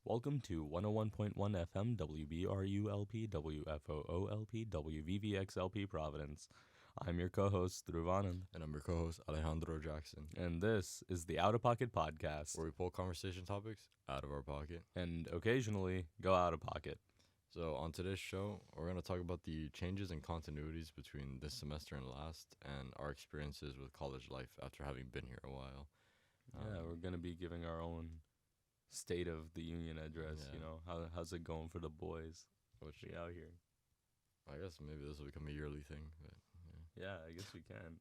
Welcome to 101.1 FM WBRULP WFOOLP WVVXLP Providence. I'm your co-host, Dhruv Anand, And I'm your co-host, Alejandro Jackson, and this is the Outta Pocket Podcast, where we pull conversation topics out of our pocket. and occasionally go out of pocket. So on today's show, we're going to talk about the changes and continuities between this semester and last, and our experiences with college life after having been here a while. Yeah, we're going to be giving our own State of the Union address, Yeah. you know, how's it going for the boys Which be out here? I guess maybe this will become a yearly thing, but Yeah, I guess we can.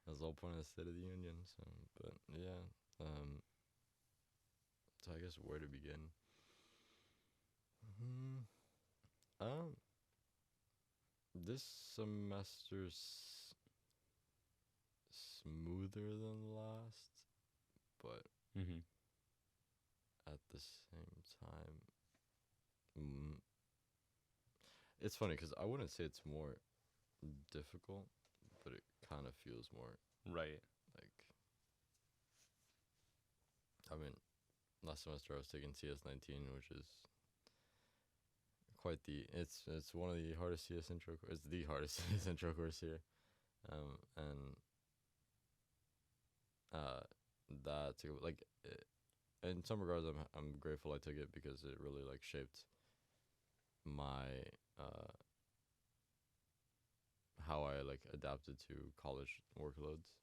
that's the whole point of the State of the Union. So, but yeah, so I guess where to begin? Um, this semester's smoother than last, but Mm-hmm. at the same time, it's funny because I wouldn't say it's more difficult, but it kind of feels more Right. like. I mean, last semester I was taking CS19, which is quite the. It's one of the hardest CS intro. It's the hardest CS intro course here, and that took like. In some regards, I'm grateful I took it because it really like shaped my how I like adapted to college workloads.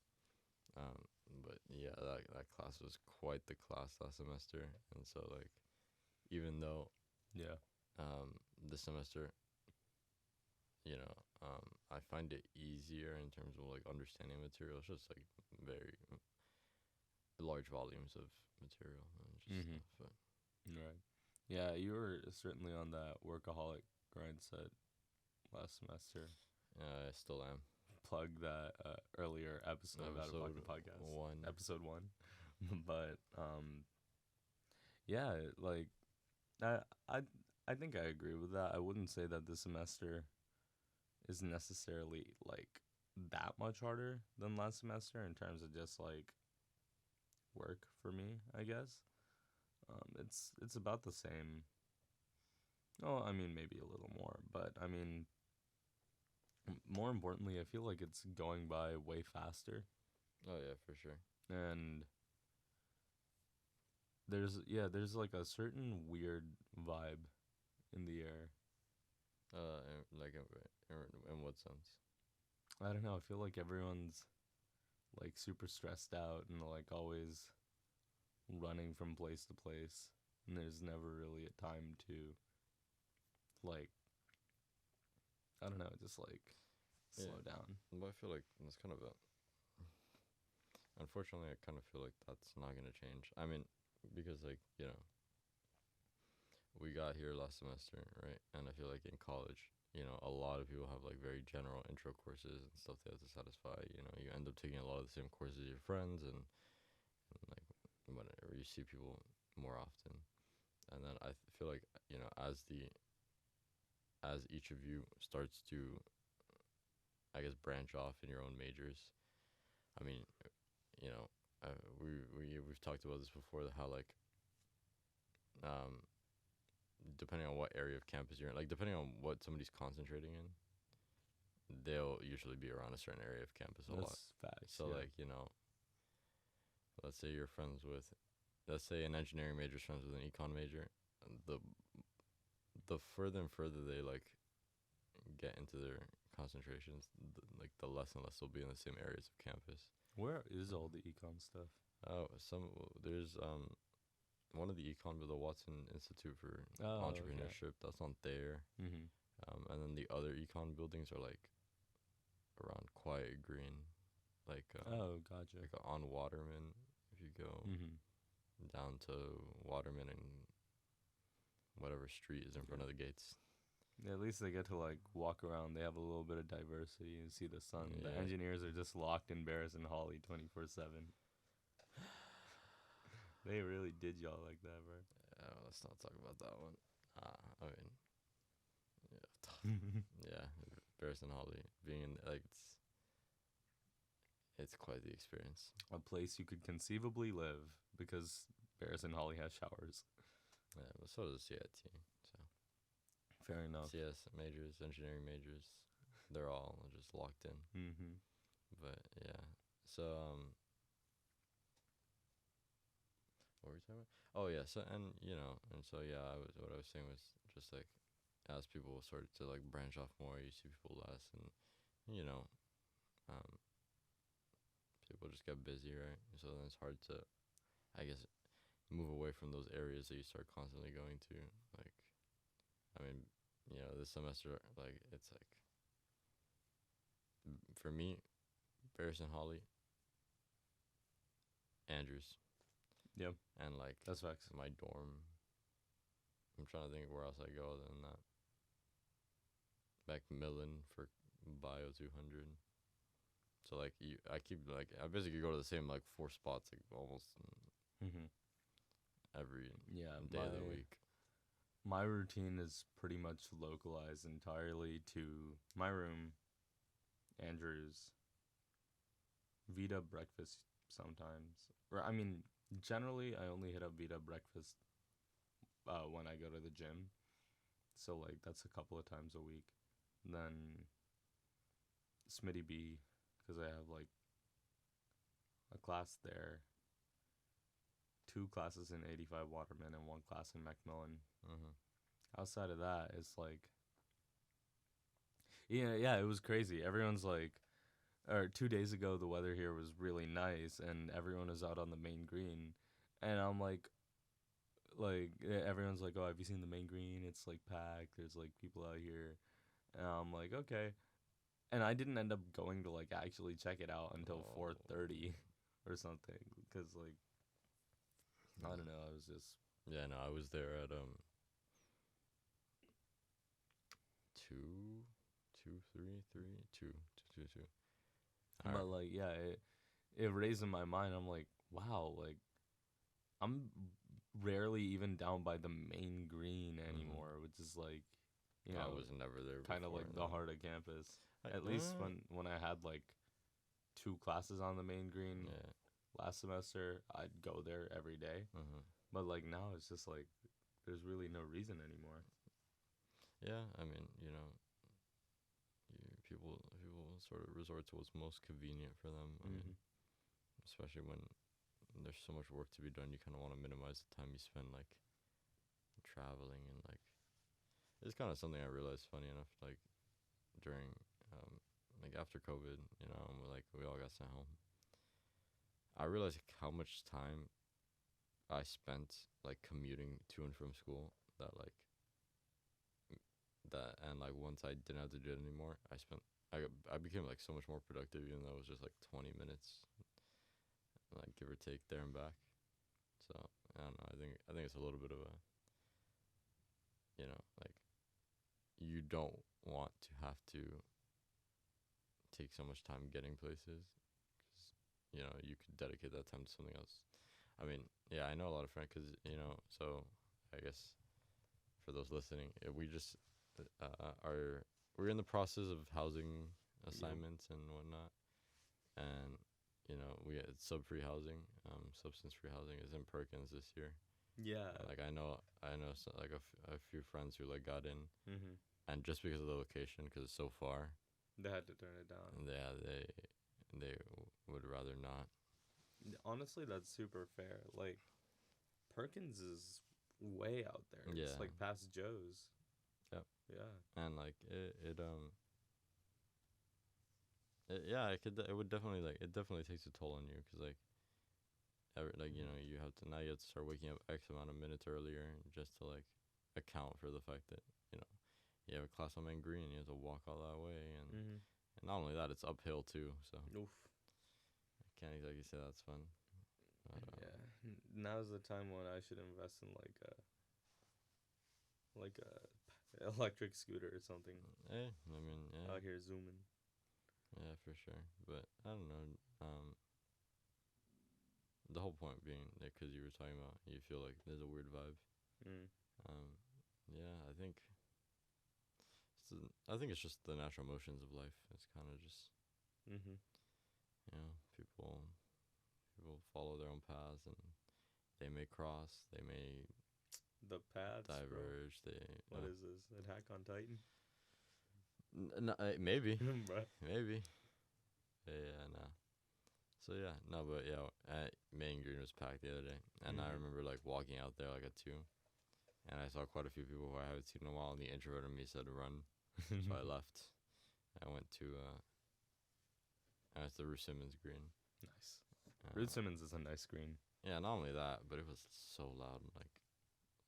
But yeah, that class was quite the class last semester, and so like even though Yeah. this semester, I find it easier in terms of like understanding material. It's just like very large volumes of material and just Mhm. stuff. But Right. Yeah, you were certainly on that workaholic grind set last semester. I still am. Plug that earlier episode of Out of Pocket Podcast. Episode 1. But yeah, like I I I think I agree with that. I wouldn't say that this semester is necessarily like that much harder than last semester in terms of just like work for me, I guess. It's about the same. Oh, I mean maybe a little more, but I mean more importantly, I feel like it's going by way faster. Oh yeah, for sure. And there's like a certain weird vibe in the air. Like in what sense? I don't know, I feel like everyone's like super stressed out and like always running from place to place, and there's never really a time to like I don't know, just like slow down. But I feel like that's kind of a. Unfortunately, I kind of feel like that's not gonna change. I mean, because like we got here last semester, right? And I feel like in college, a lot of people have like very general intro courses and stuff they have to satisfy. You end up taking a lot of the same courses as your friends, and like whenever you see people more often, and then I feel like as each of you starts to, I guess, branch off in your own majors. I mean, you know, we've talked about this before. How like, um, depending on what area of campus you're in, like depending on what somebody's concentrating in, they'll usually be around a certain area of campus a lot. That's facts. So yeah. like let's say you're friends with, let's say an engineering major is friends with an econ major, the the further and further they like get into their concentrations, like the less and less they'll be in the same areas of campus. Where is all the econ stuff? There's one of the econ with the Watson Institute for Okay. Entrepreneurship. That's not there. Mm-hmm. And then the other econ buildings are like around Quiet Green, like Oh, gotcha. like on Waterman. If you go Mm-hmm. down to Waterman and whatever street is in front of the gates. Yeah, at least they get to like walk around. They have a little bit of diversity and see the sun. The Yeah. engineers are just locked in Barris and Holly 24/7. They really did y'all like that, bro. Let's not talk about that one. I mean, yeah, yeah. Barris and Holly being in, like it's quite the experience. A place you could conceivably live because Barris and Holly has showers. Yeah, but so does CIT. So Fair enough. CS majors, engineering majors, they're all just locked in. Mm-hmm. But yeah, so what were we talking about? Oh yeah, so and yeah, what I was saying was just like as people started to like branch off more, you see people less, and you know, um, people just get busy, right? So then it's hard to, I guess, move away from those areas that you start constantly going to. Like, I mean, this semester, like, it's like, for me, Barris and Holly, Andrews, Yep. and like That's facts. my dorm. I'm trying to think where else I go other than that. Macmillan for Bio 200. So like I keep like I basically go to the same like 4 spots like almost Mm-hmm. every Yeah. day of the week. My routine is pretty much localized entirely to my room, Andrew's, Vita breakfast sometimes. Or I mean, generally I only hit up Vita breakfast when I go to the gym. So like that's a couple of times a week. Then Smitty B, because I have like a class there, 2 classes in 85 Waterman and 1 class in Macmillan. Mm-hmm. Outside of that, it's like, yeah, it was crazy. Everyone's like, or 2 days ago, the weather here was really nice, and everyone was out on the main green, and I'm like everyone's like, oh, have you seen the main green? It's like packed. There's like people out here, and I'm like, okay, and I didn't end up going to like actually check it out until 4:30 or something, because like I don't know, I was just Yeah, no, I was there at 2. but like yeah, it raised in my mind. I'm like, wow, like I'm rarely even down by the main green anymore, which is like, I was never there. Kind of before, like the heart of campus. At least when I had like 2 classes on the main green last semester, I'd go there every day. Mm-hmm. But like now, it's just like there's really no reason anymore. Yeah, I mean, people sort of resort to what's most convenient for them. I mean, especially when there's so much work to be done, you kind of want to minimize the time you spend like traveling, and like it's kind of something I realized, funny enough, like during like after COVID, we all got sent home. I realized how much time I spent like commuting to and from school, and like once I didn't have to do it anymore, I became like so much more productive, even though it was just like 20 minutes, like give or take there and back. So I don't know. I think it's a little bit of a, like you don't want to have to take so much time getting places, because you could dedicate that time to something else. I mean, yeah, I know a lot of friends, because so I guess for those listening, we just we're in the process of housing assignments and whatnot, and we had sub-free housing, substance-free housing is in Perkins this year. Yeah. Like I know like a few friends who like got in, and just because of the location, because it's so far, they had to turn it down. Yeah, they would rather not. Honestly, that's super fair. Like Perkins is way out there. Yeah. It's like past Joe's. Yep. Yeah. And like it would definitely, like, it definitely takes a toll on you, because like you have to start waking up X amount of minutes earlier just to like account for the fact that you have a class on main green and you have to walk all that way, and not only that, it's uphill too, so Oof. I can't exactly say that's fun. Yeah, now's the time when I should invest in like a electric scooter or something. I mean, yeah. Out here zooming. Yeah, for sure. But I don't know. The whole point being that, because you were talking about, you feel like there's a weird vibe. Yeah, I think it's just the natural motions of life. It's kind of just, people follow their own paths, and they may cross, they may the the paths, bro. diverge. What is this? Attack on Titan? Maybe. Bro. Maybe. Yeah, nah. So yeah, no, but yeah, Main Green was packed the other day, and I remember like walking out there like at 2, and I saw quite a few people who I haven't seen in a while, and the introvert in me said to run, so I left. I went to the Ruth Simmons Green. Nice. Ruth Simmons is a nice green. Yeah, not only that, but it was so loud, like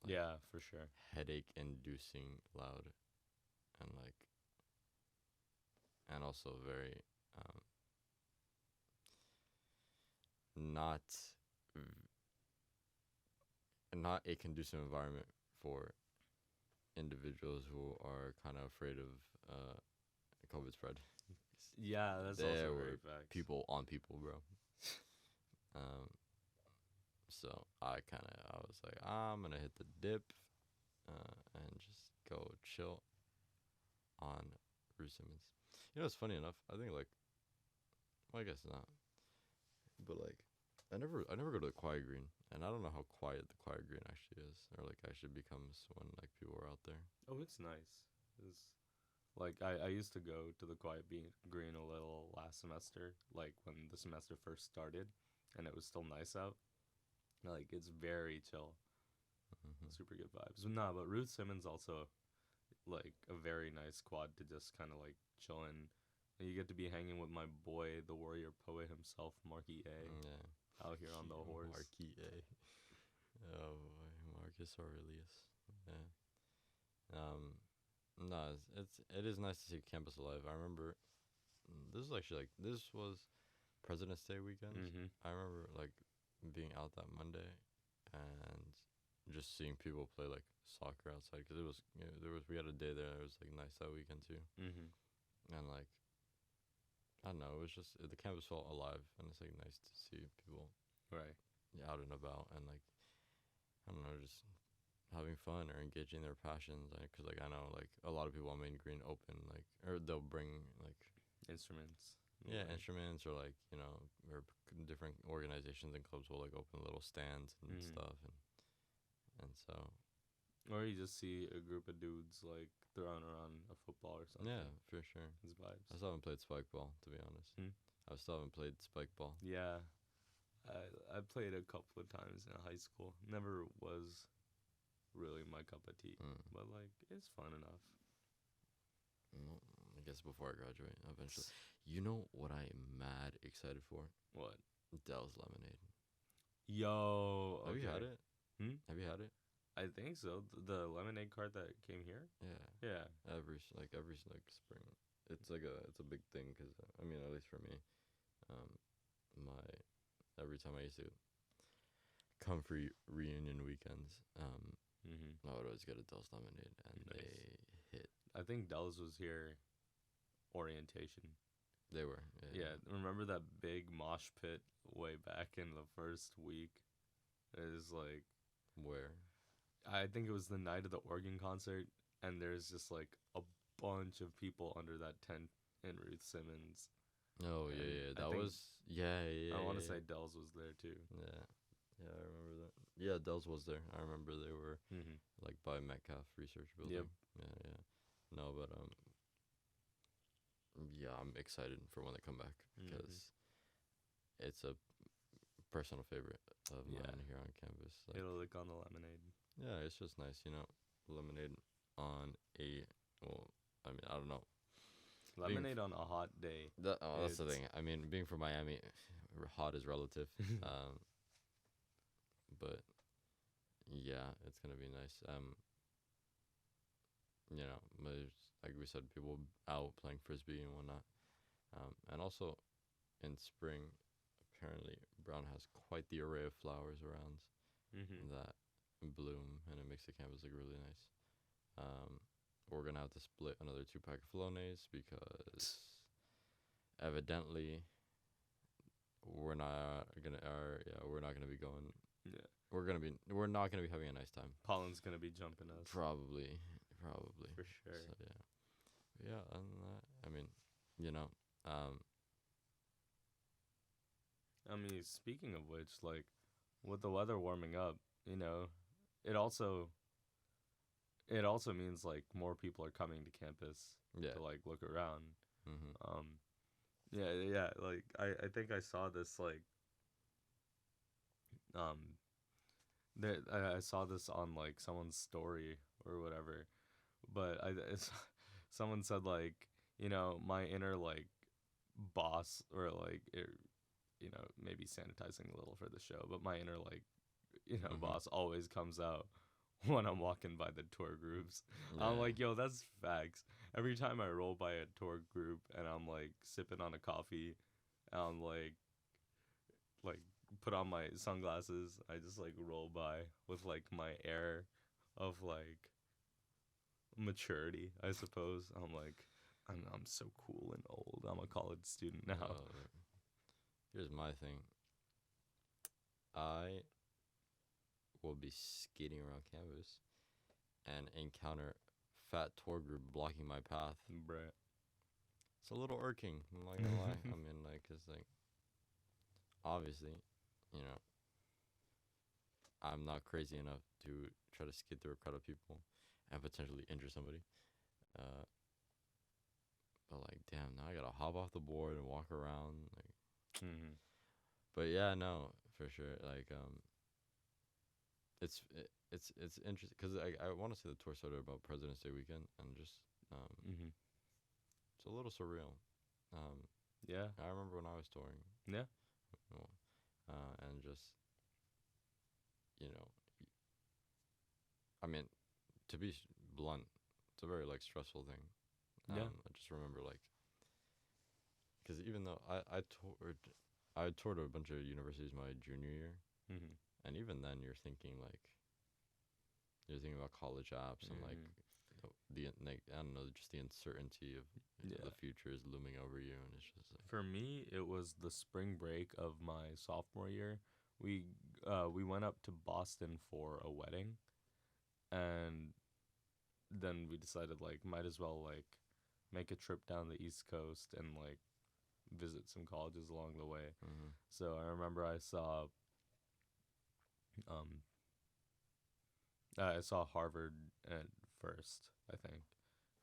yeah, for sure, headache-inducing loud, and also very not a conducive environment for individuals who are kind of afraid of COVID spread. Yeah, that's there also were very facts. people on people, bro. So I was like, I'm gonna hit the dip, and just go chill on Ruth Simmons. You know, it's funny enough. I think I guess not, but I never go to the quiet green, and I don't know how quiet the quiet green actually is, or actually becomes when people are out there. Oh, it's nice. It's I used to go to the quiet green a little last semester, when the semester first started, and it was still nice out. It's very chill. Super good vibes. Nah, but Ruth Simmons also, a very nice quad to just kind of, chill in. And you get to be hanging with my boy, the warrior poet himself, Marky A. Yeah. Out here on the horse. Marky A. Oh, boy. Marcus Aurelius. Yeah. No, it is nice to see campus alive. I remember, this was President's Day weekend. I remember, being out that Monday and just seeing people play soccer outside, because we had a day there that was nice that weekend too. And I don't know, it was just the campus felt alive, and it's nice to see people right out and about, and I don't know, just having fun or engaging their passions, because I know a lot of people on Main Green open or they'll bring instruments. Yeah, instruments, or or different organizations and clubs will open little stands and stuff, and so. Or you just see a group of dudes throwing around a football or something. Yeah, for sure. It's vibes. I still haven't played spike ball, to be honest. I still haven't played spike ball. Yeah, I played a couple of times in high school. Never was really my cup of tea, but it's fun enough. I guess before I graduate, eventually. You know what I am mad excited for? What? Dell's lemonade. Yo, Have you had it? Have you had it? I think so. The lemonade cart that came here. Yeah. Every spring, it's it's a big thing, because at least for me, every time I used to come for reunion weekends, I would always get a Dell's lemonade, and nice. They hit. I think Dell's was here orientation. They were. Yeah. Remember that big mosh pit way back in the first week? It was where? I think it was the night of the organ concert, and there's just a bunch of people under that tent in Ruth Simmons. Oh, and yeah. That was. Yeah. I want to say Dell's was there too. Yeah. Yeah, I remember that. Yeah, Dell's was there. I remember they were by Metcalf Research Building. Yep. Yeah. No, but yeah, I'm excited for when they come back, because it's a personal favorite of mine here on campus. It'll lick on the lemonade. Yeah, it's just nice, lemonade on I don't know. Lemonade on a hot day. That's the thing. Being from Miami, hot is relative. But yeah, it's gonna be nice. Like we said, people out playing frisbee and whatnot. And also in spring, apparently Brown has quite the array of flowers around that bloom, and it makes the campus look really nice. We're gonna have to split another 2-pack of Flonase, because evidently we're not gonna be going. Yeah. We're not gonna be having a nice time. Pollen's gonna be jumping us. Probably. For sure. So, yeah. Speaking of which, with the weather warming up, it also it also means like more people are coming to campus Yeah. to like look around. Mm-hmm. Yeah. Like I think I saw this like um I saw this on like someone's story or whatever, but someone said like, my inner like boss, or like maybe sanitizing a little for the show, but my inner like Mm-hmm. boss always comes out when I'm walking by the tour groups. I'm Yeah. like, yo, that's facts. Every time I roll by a tour group and I'm like sipping on a coffee, and I'm like put on my sunglasses, I just like roll by with like my air of like maturity, I suppose. I'm like, I'm so cool and old. I'm a college student now. Well, here's my thing. I will be skating around campus and encounter fat tour group blocking my path. Bruh. It's a little irking. I'm not gonna lie. I mean, like, 'cause like, obviously, you know, I'm not crazy enough to try to skid through a crowd of people and potentially injure somebody. Uh, but like, damn, now I gotta hop off the board and walk around. Like, Mm-hmm. but yeah, no, for sure. Like, it's interesting because I want to say the tour started about President's Day weekend and just Mm-hmm. it's a little surreal. Um, Yeah. I remember when I was touring, Yeah. and just you know, I mean, to be blunt, it's a very like stressful thing. Yeah. I just remember like, because even though I toured a bunch of universities my junior year, Mm-hmm. and even then you're thinking about college apps and like Mm-hmm. the like I don't know, just the uncertainty of Yeah. the future is looming over you, and it's just like, For me, it was the spring break of my sophomore year. We we went up to Boston for a wedding, and then we decided like might as well like make a trip down the East Coast and like visit some colleges along the way. mm-hmm, So I remember um I saw Harvard at first, I think,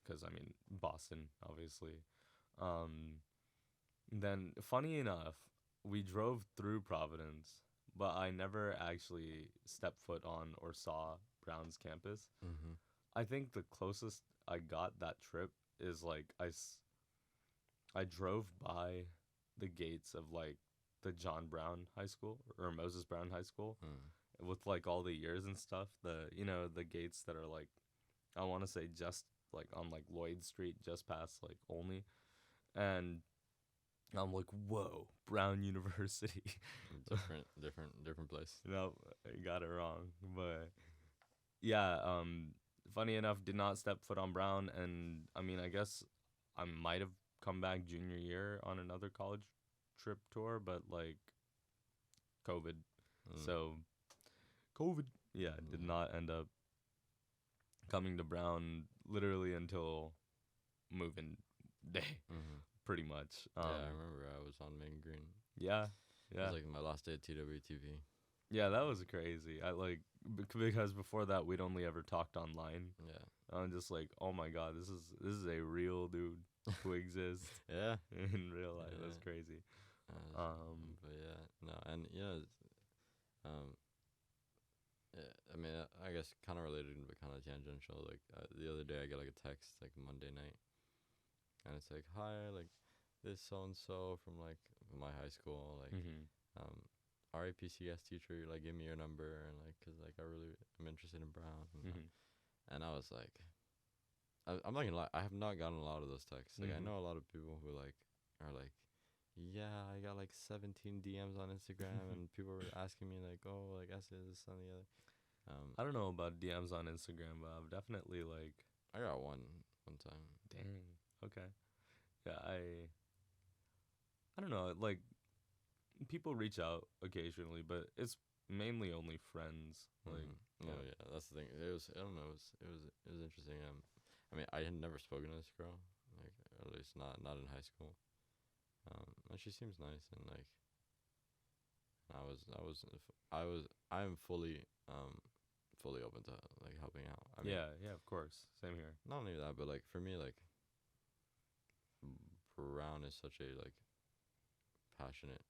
because I mean Boston, obviously. Um, then, funny enough, we drove through Providence, but I never actually stepped foot on or saw Brown's campus. mm-hmm, I think the closest I got that trip is like I drove by the gates of like the John Brown High School or Moses Brown High School mm, with like all the years and stuff. The gates that are like, I want to say just like on like Lloyd Street, just past like Olney, and I'm like, whoa, Brown University. different place. No, I got it wrong, but yeah. Funny enough, did not step foot on Brown, and I mean, I guess I might have come back junior year on another college trip tour, but like COVID, Mm, so COVID, yeah, did yeah, not end up coming to Brown literally until moving day, mm-hmm. pretty much. Yeah, I remember I was on Main Green. Yeah, It was yeah, like my last day at TWTV. yeah. That was crazy. I like because before that we'd only ever talked online. Yeah. I'm just like, oh my god, this is a real dude who exists Yeah. in real life. Yeah. That's crazy. Uh, but yeah, no, and yeah, um, yeah, I mean, I guess kind of related but kind of tangential. Like the other day, I get like a text like Monday night, and it's like, "Hi, like this so and so from like my high school, like Mhm. um, RAPCS teacher, like give me your number, and like, cause like I really am interested in Brown." Mhm. And I was like, I'm not gonna lie, I have not gotten a lot of those texts. Like I Mhm. know a lot of people who like are like, yeah, I got like 17 DMs on Instagram, and people were asking me like, oh, like essays, this and the other. I don't know about DMs on Instagram, but I've definitely like, I got one time. dang. Okay. Yeah, I don't know. Like people reach out occasionally, but it's mainly only friends. Like, No, yeah. yeah, that's the thing. It was, I don't know, it was interesting. I mean, I had never spoken to this girl, like at least not in high school. And she seems nice, and like I am fully open to like helping out. I mean, yeah, of course. Same here. not only that, but like for me, like Brown is such a like passionate,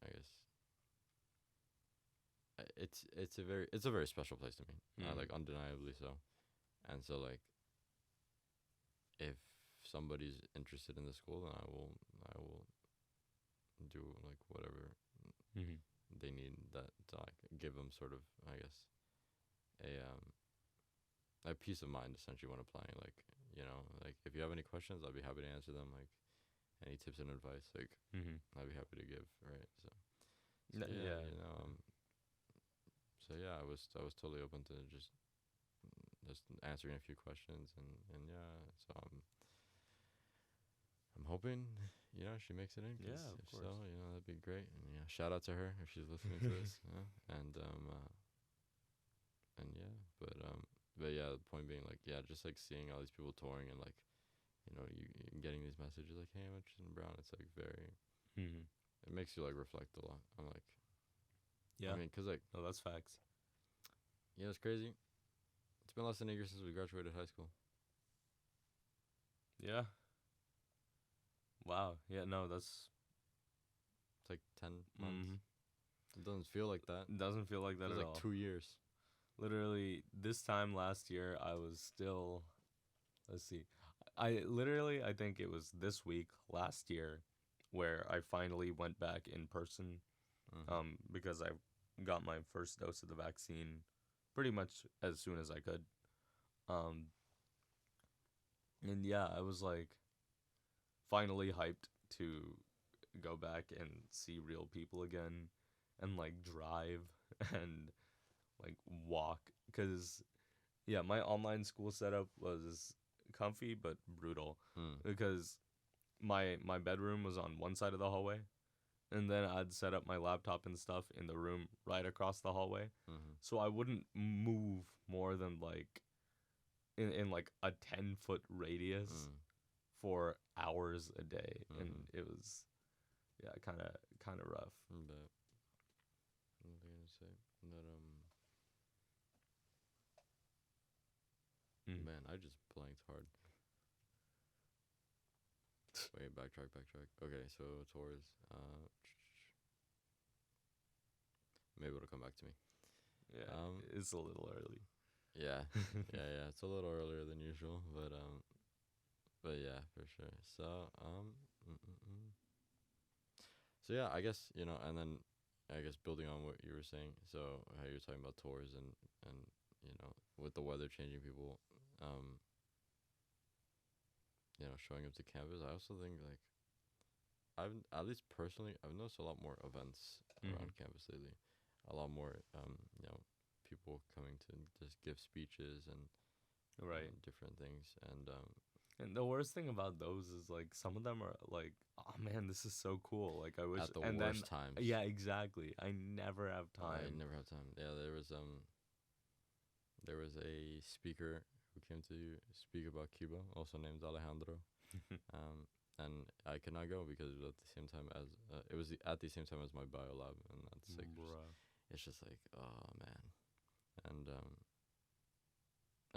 I guess. It's a very special place to me. Like undeniably so. And so like if somebody's interested in the school, then I will do like whatever Mm-hmm. they need that to like give them sort of, I guess, a peace of mind essentially when applying. Like, like if you have any questions, I'll be happy to answer them. Like any tips and advice, like Mm-hmm. I'll be happy to give. Right. So yeah, Yeah. So yeah, I was totally open to just answering a few questions and yeah. So I'm hoping she makes it in. 'Cause Yeah, of if course. so, that'd be great. And yeah, shout out to her if she's listening to this. And yeah, but yeah, the point being like yeah, just like seeing all these people touring and like you getting these messages like hey, I'm interested in Brown. It's like very Mm-hmm. it makes you like reflect a lot. I'm like Yeah. I mean, cause like No, that's facts. it's crazy. It's been less than a year since we graduated high school. Yeah. Wow. Yeah. No, that's. It's like 10 months. Mm-hmm. It doesn't feel like that. Doesn't feel like It that feels at like all. 2 years. Literally, this time last year, I was still. Let's see. I think it was this week last year where I finally went back in person. Because I got my first dose of the vaccine pretty much as soon as I could. Um, and yeah, I was like finally hyped to go back and see real people again and like drive and like walk because yeah, my online school setup was comfy but brutal because my bedroom was on one side of the hallway and then I'd set up my laptop and stuff in the room right across the hallway. So I wouldn't move more than like in like a 10-foot radius for hours a day, and it was yeah, kind of rough. But what was I gonna say? That man, I just blanked hard. Wait, backtrack. Okay, so tours. Maybe it'll come back to me. Yeah, it's a little early. Yeah, yeah. It's a little earlier than usual, but yeah, for sure. So yeah, I guess and then I guess building on what you were saying. So how you're talking about tours and with the weather changing, people, showing up to campus. I also think like I've at least personally I've noticed a lot more events around campus lately. A lot more people coming to just give speeches and Right. different things And the worst thing about those is like some of them are like, oh man, this is so cool. Like I wish at the and worst then times. yeah, exactly. I never have I time. never have time. Yeah, there was a speaker who came to speak about Cuba, also named Alejandro. And I could not go because it was at the same time as at the same time as my bio lab, and that's like it's just like oh man, and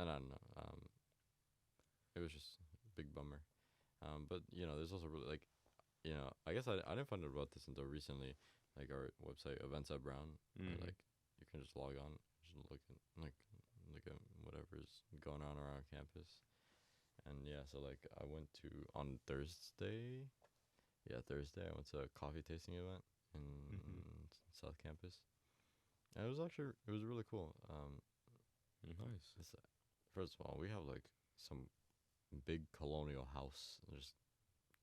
I don't know, it was just a big bummer, but there's also really like I guess I didn't find out about this until recently, like our website Events at Brown, where, like you can just log on, just look at whatever's going on around campus. And yeah, so like I went to on Thursday. Yeah, Thursday I went to a coffee tasting event in South Campus. And it was really cool. Nice. First of all, we have like some big colonial house just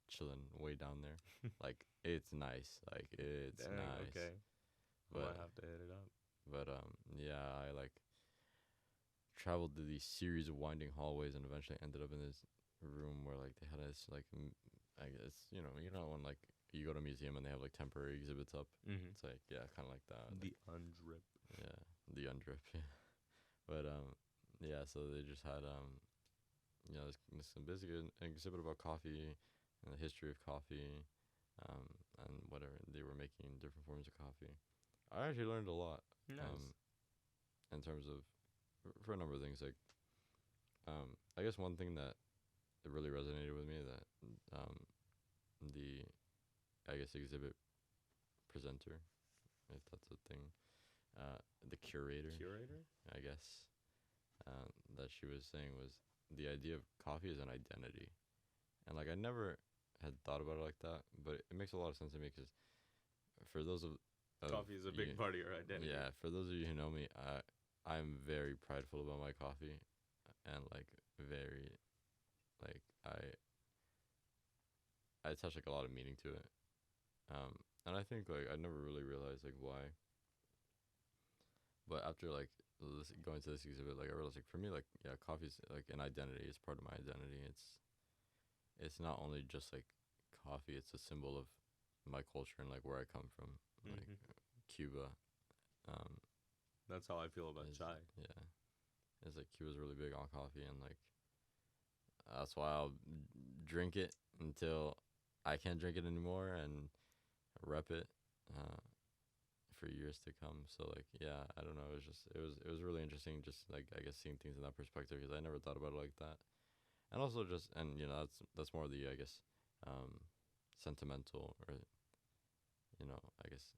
chilling way down there. Like it's nice. Like it's Dang, nice. okay. But I have to hit it up. But yeah, I like traveled to these series of winding hallways and eventually ended up in this room where like they had this like I guess when like you go to a museum and they have like temporary exhibits up. It's like yeah, kind of like that. The undrip. Yeah, the undrip. Yeah, but yeah. So they just had this basically an exhibit about coffee and the history of coffee, and whatever they were making different forms of coffee. I actually learned a lot. Nice. In terms of for a number of things like I guess one thing that really resonated with me that the I guess exhibit presenter, if that's a thing, the curator, Curator? I guess, that she was saying was the idea of coffee as an identity, and like I never had thought about it like that, but it makes a lot of sense to me because for those of Coffee is a big you, part of your identity. yeah, for those of you who know me, I'm very prideful about my coffee, and like very like I attach like a lot of meaning to it, and I think like I never really realized like why, but after like going to this exhibit, like I realized like for me like yeah, coffee's like an identity. It's part of my identity. It's not only just like coffee. It's a symbol of my culture and like where I come from, like Cuba. Um, That's how I feel about chai. yeah, it's like Cuba's really big on coffee, and like that's why I'll drink it until I can't drink it anymore and rep it for years to come. So like yeah, I don't know. It was really interesting. Just like I guess seeing things in that perspective because I never thought about it like that. And also just and that's more the I guess sentimental or I guess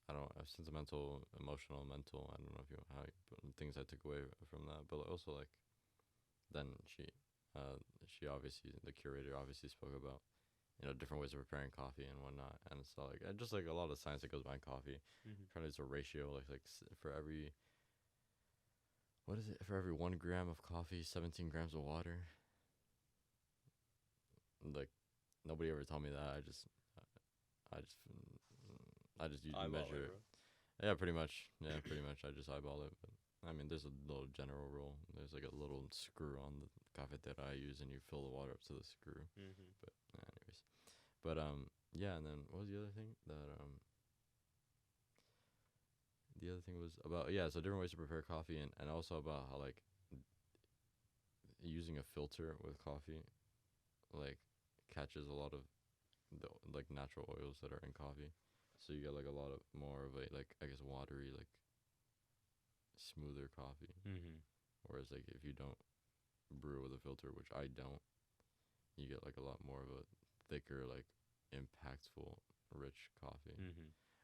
I don't know sentimental, emotional, mental. I don't know if you how you put things I took away from that, but also like then she obviously the curator obviously spoke about different ways of preparing coffee and whatnot, and it's like just like a lot of science that goes behind coffee. Trying to use a ratio like for every what is it for every 1 gram of coffee, 17 grams of water. Like nobody ever told me that. I just I just measure it. Yeah, pretty much. Yeah, pretty much. I just eyeball it. But I mean, there's a little general rule. There's like a little screw on the cafetera I use, and you fill the water up to the screw. But anyways, but yeah. And then what was the other thing that the other thing was about yeah. So different ways to prepare coffee, and also about how like using a filter with coffee, like catches a lot of the like natural oils that are in coffee. So you get like a lot of more of a like I guess watery like smoother coffee. Whereas like if you don't brew with a filter, which I don't, you get like a lot more of a thicker like impactful rich coffee.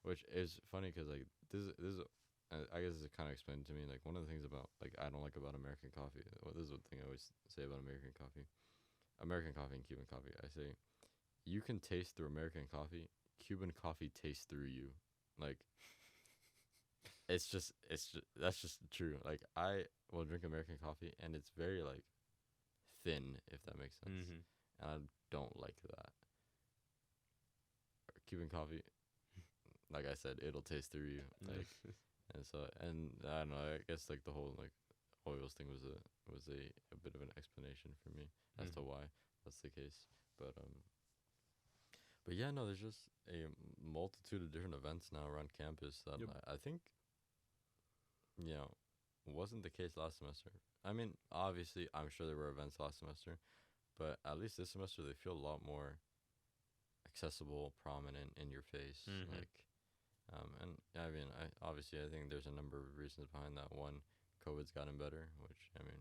Which is funny because like this is I guess it kind of explained to me like one of the things about like I don't like about American coffee. Well, this is one thing I always say about American coffee and Cuban coffee. I say you can taste through American coffee. Cuban coffee tastes through you. Like it's just that's just true. Like I will drink American coffee and it's very like thin, if that makes sense. And I don't like that. Cuban coffee, like I said, it'll taste through you. Like and so and I don't know, I guess like the whole like oils thing was a bit of an explanation for me as to why that's the case. But yeah, no, there's just a multitude of different events now around campus that I think, wasn't the case last semester. I mean, obviously, I'm sure there were events last semester, but at least this semester they feel a lot more accessible, prominent, in your face. Like, and I mean, I think there's a number of reasons behind that. One, COVID's gotten better, which I mean,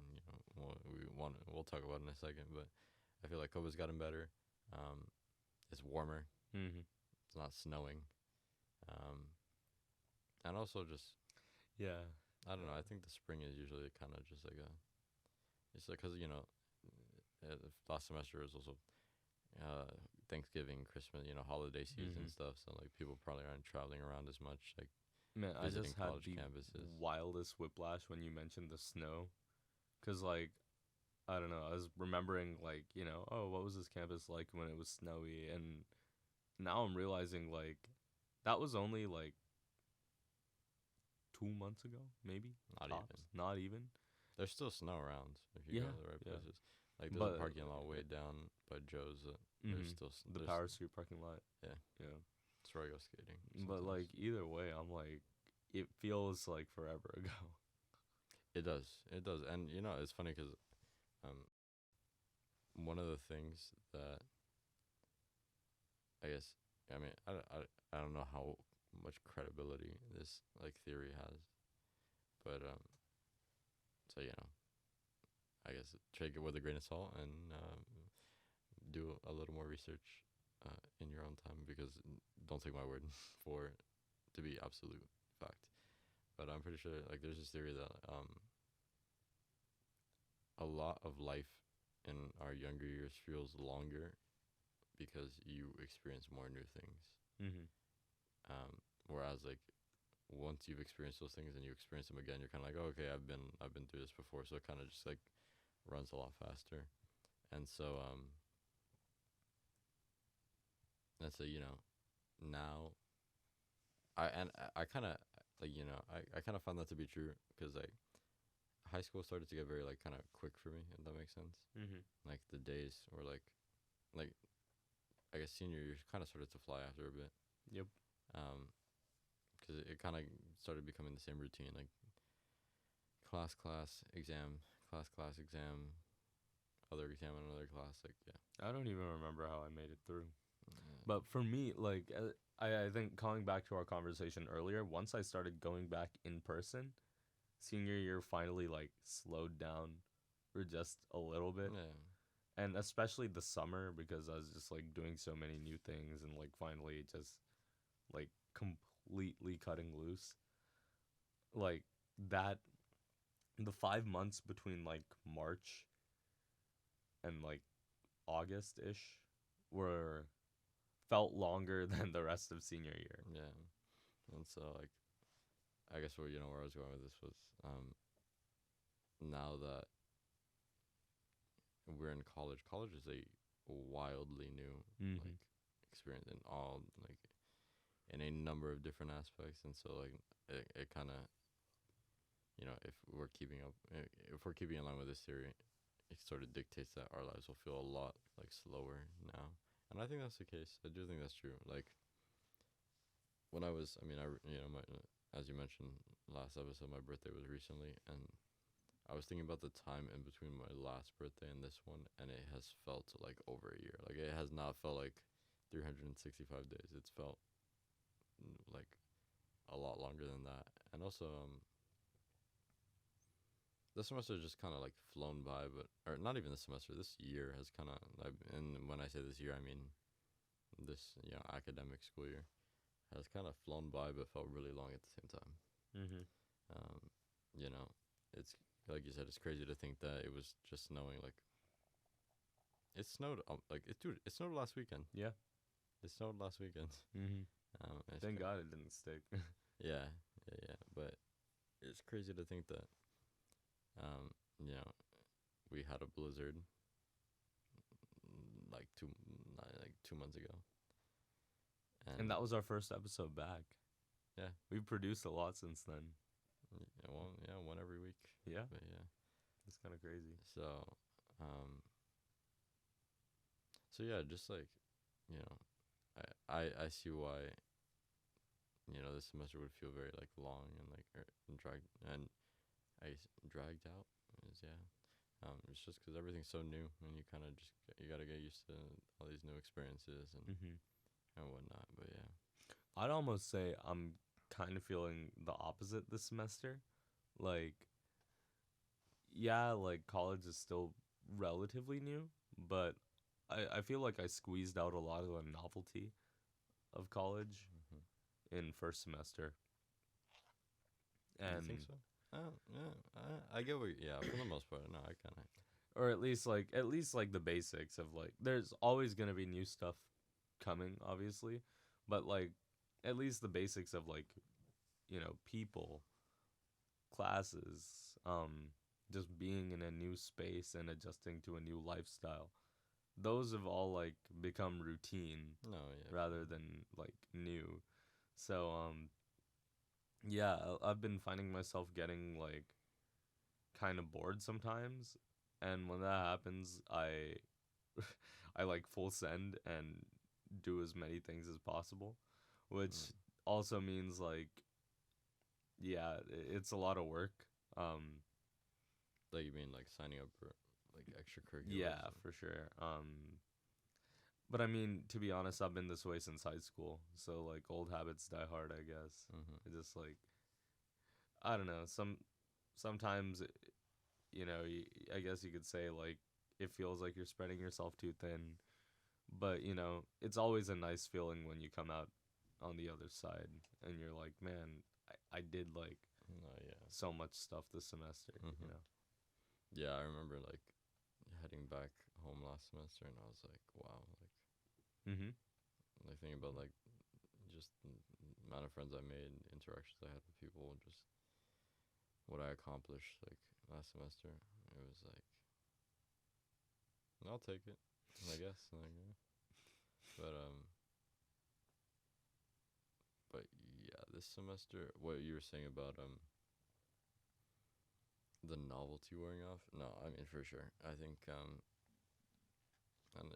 we'll talk about in a second, but I feel like COVID's gotten better. It's warmer. It's not snowing. And also just I don't know. I think the spring is usually kind of just like it's like because last semester was also Thanksgiving, Christmas, holiday season stuff. So like people probably aren't traveling around as much. Like man, I visiting just had college the campuses. wildest whiplash when you mentioned the snow, cause like I don't know, I was remembering like oh, what was this campus like when it was snowy, and now I'm realizing like that was only like 2 months ago, maybe. Not tops. even. Not even. There's still snow around if you go to the right places. Like there's a parking lot way down by Joe's. There's still the Power Street parking lot. Yeah. That's where I go skating. But like either way, I'm like, it feels like forever ago. It does, and it's funny because, one of the things that I guess I mean I don't know how much credibility this like theory has, but so I guess take it with a grain of salt and do a little more research in your own time, because don't take my word for it to be absolute fact. But I'm pretty sure like there's this theory that a lot of life in our younger years feels longer because you experience more new things. Mm-hmm. Whereas like once you've experienced those things and you experience them again, you're kind of like, oh, okay, I've been through this before, so it kind of just like runs a lot faster. And so let's say now I kind of like I kind of found that to be true, because like high school started to get very like kind of quick for me, if that makes sense. Mm-hmm. Like the days were like I guess senior year kind of started to fly after a bit. Yep. Because it kind of started becoming the same routine, like class, exam, class, exam, other exam, and another class. Like yeah. I don't even remember how I made it through. Yeah. But for me, like, I think calling back to our conversation earlier, once I started going back in person, senior year finally, like, slowed down for just a little bit. Yeah. And especially the summer, because I was just, like, doing so many new things and, like, finally just, like, completely cutting loose. Like, that, the 5 months between, like, March and, like, August-ish were felt longer than the rest of senior year. Yeah. And so like I guess where I was going with this was now that we're in college, college is a wildly new like experience in all like in a number of different aspects. And so like it kind of if we're keeping in line with this theory, it sort of dictates that our lives will feel a lot like slower now. And I think that's the case. I do think that's true. Like when I was, I mean, my, as you mentioned last episode, my birthday was recently, and I was thinking about the time in between my last birthday and this one, and it has felt like over a year. Like it has not felt like 365 days. It's felt like a lot longer than that. And also, this semester just kind of like flown by, or not even this semester. This year has kind of, and when I say this year, I mean this academic school year has kind of flown by, but felt really long at the same time. Mm-hmm. It's like you said, it's crazy to think that it was just snowing. Like it snowed, it snowed last weekend. Yeah. It snowed last weekend. Mm-hmm. Thank God it didn't stick. Yeah. But it's crazy to think that, we had a blizzard like 2 months ago. And that was our first episode back. Yeah. We've produced a lot since then. One every week. Yeah. But yeah. It's kind of crazy. So, yeah, just like, I see why, this semester would feel very like long and like dragged out. It's just because everything's so new, and you kind of you gotta get used to all these new experiences and whatnot. But yeah, I'd almost say I'm kind of feeling the opposite this semester. Like, yeah, like college is still relatively new, but I feel like I squeezed out a lot of the novelty of college in first semester. And you think so? Yeah, I get what. Yeah, for the most part, no, I kind of. Or at least like the basics of like, there's always gonna be new stuff coming, obviously, but like at least the basics of like, people, classes, just being in a new space and adjusting to a new lifestyle. Those have all like become routine. No, yeah. Rather than like new. So yeah, I've been finding myself getting like kind of bored sometimes, and when that happens, I I like full send and do as many things as possible, which also means like, yeah, it's a lot of work. Like you mean like signing up for like extracurriculars? Yeah, for sure. But I mean, to be honest, I've been this way since high school, so like old habits die hard, I guess. It just like, I don't know. Sometimes I guess you could say like it feels like you're spreading yourself too thin, but it's always a nice feeling when you come out on the other side and you're like, man, I did like No, yeah. so much stuff this semester. Mhm. Yeah, I remember like heading back home last semester, and I was like, wow, Mm-hmm. like thinking about like just the amount of friends I made, interactions I had with people, just what I accomplished like last semester. It was like, I'll take it, I guess. Like, yeah. But but yeah, this semester, what you were saying about the novelty wearing off. No, I mean for sure. I think and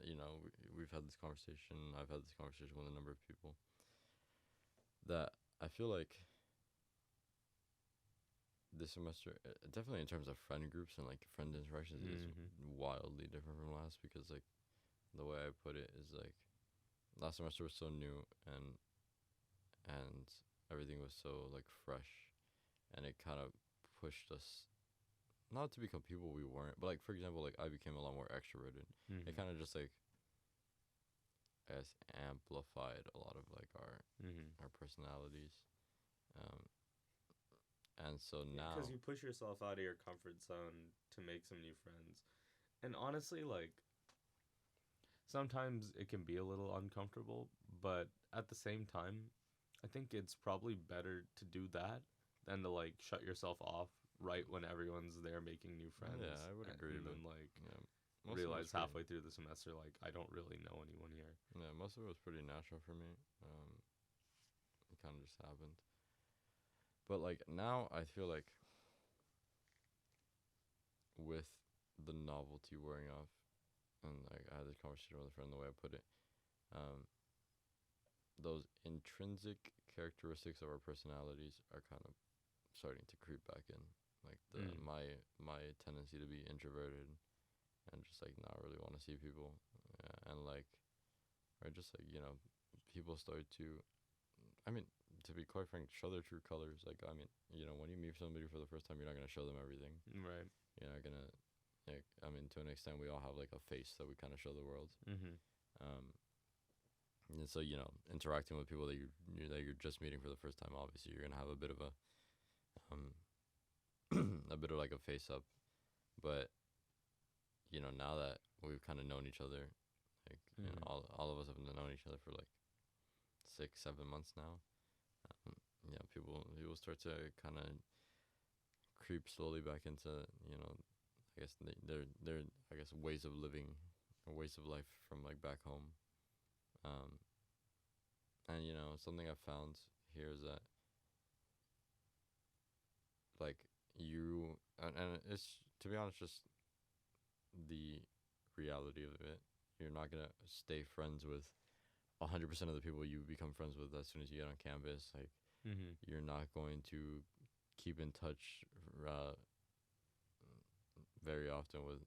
we've had this conversation. I've had this conversation with a number of people that I feel like this semester, definitely in terms of friend groups and like friend interactions, is wildly different from last, because like the way I put it is like last semester was so new, and everything was so like fresh, and it kind of pushed us not to become people we weren't, but like for example, like I became a lot more extroverted. Mm-hmm. It kind of just like, I guess, amplified a lot of like our personalities, um, and so now Because you push yourself out of your comfort zone to make some new friends, and honestly, like sometimes it can be a little uncomfortable, but at the same time, I think it's probably better to do that than to like shut yourself off right when everyone's there making new friends. yeah, I would agree, And but then like yeah, most of it realize was pretty, halfway through the semester like I don't really know anyone here. yeah, most of it was pretty natural for me. It kind of just happened, but like now I feel like with the novelty wearing off, and like I had this conversation with a friend, the way I put it, um, those intrinsic characteristics of our personalities are kind of starting to creep back in, like my tendency to be introverted and just like not really want to see people, and like, or just like people start to, I mean, to be quite frank, show their true colors. Like, I mean, when you meet somebody for the first time, you're not gonna show them everything. Right. You're not gonna, like, I mean, to an extent, we all have like a face that we kind of show the world. Um, and so interacting with people that you're just meeting for the first time, obviously you're gonna have a bit of a a bit of like a face up, but now that we've kind of known each other, like all of us have known each other for like 6-7 months now. People start to kind of creep slowly back into I guess their I guess ways of living or ways of life from like back home. And something I found here is that like and it's, to be honest, just the reality of it. You're not gonna stay friends with 100% of the people you become friends with as soon as you get on campus. Like, you're not going to keep in touch very often with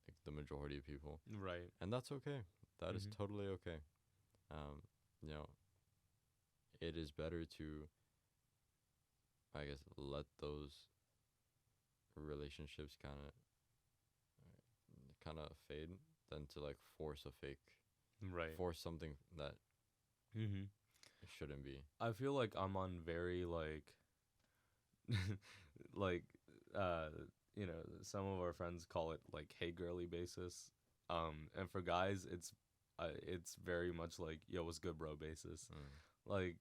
like the majority of people, Right. and that's okay. That is totally okay. You know, it is better to, I guess, let those relationships kind of fade than to like force a fake, Right. force something that Mm-hmm. shouldn't be. I feel like I'm on very like like some of our friends call it like hey girly basis. And for guys it's very much like yo what's good bro basis. Like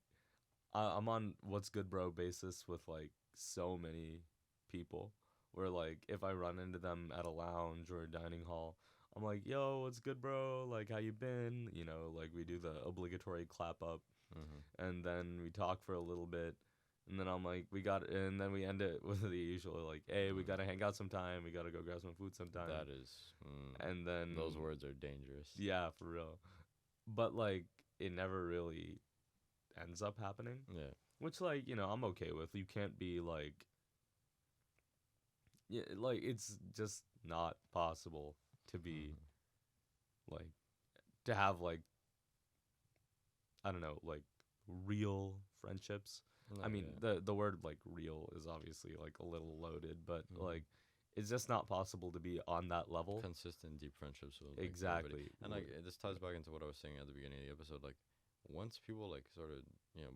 I'm on what's good bro basis with like so many people where like if I run into them at a lounge or a dining hall, I'm like, yo, what's good, bro? Like, how you been? Like we do the obligatory clap up, and then we talk for a little bit, and then I'm like, and then we end it with the usual like, hey, we gotta hang out sometime. We gotta go grab some food sometime. That is, and then those words are dangerous. yeah, for real. But like, it never really ends up happening. Yeah. Which like I'm okay with. You can't be like, yeah, like it's just not possible to be like to have like I don't know like real friendships. No, I mean yeah. the word like real is obviously like a little loaded, but like it's just not possible to be on that level. Consistent, deep friendships with like everybody. Exactly. And like this ties back into what I was saying at the beginning of the episode. Like once people like sort of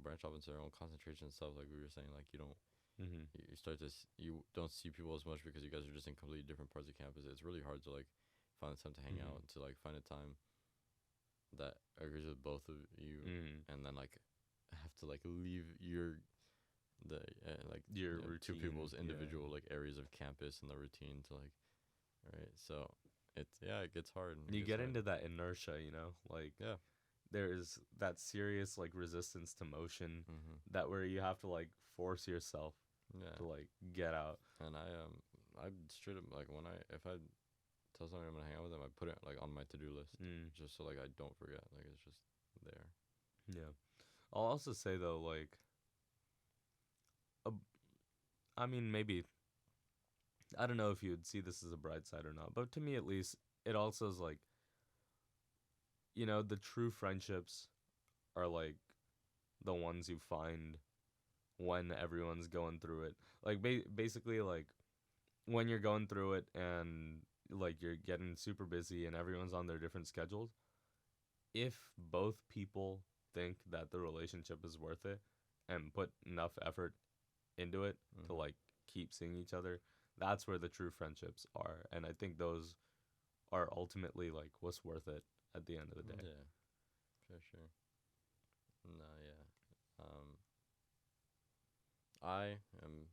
branch off into their own concentration and stuff, like we were saying, like you don't Mm-hmm. you start to you don't see people as much because you guys are just in completely different parts of campus. It's really hard to like find the time to hang Mm-hmm. out, to like find a time that agrees with both of you, Mm-hmm. and then like have to like leave the like Your two routine, people's yeah. individual like areas of campus and the routine to like right. So it gets hard. You get into that inertia, like Yeah. there's that serious like resistance to motion, Mm-hmm. that where you have to like force yourself Yeah. to like get out. And I straight up like when if I tell somebody I'm gonna hang out with them, I put it like on my to do list just so like I don't forget. Like it's just there. Yeah. I'll also say though, like, uh, I mean, maybe I don't know if you would see this as a bright side or not, but to me at least, it also is like, the true friendships are like the ones you find when everyone's going through it. Like basically, like when you're going through it and like you're getting super busy and everyone's on their different schedules. If both people think that the relationship is worth it and put enough effort into it to Mm-hmm. like keep seeing each other, that's where the true friendships are. And I think those are ultimately like what's worth it at the end of the day. Yeah, for sure. No, yeah. I am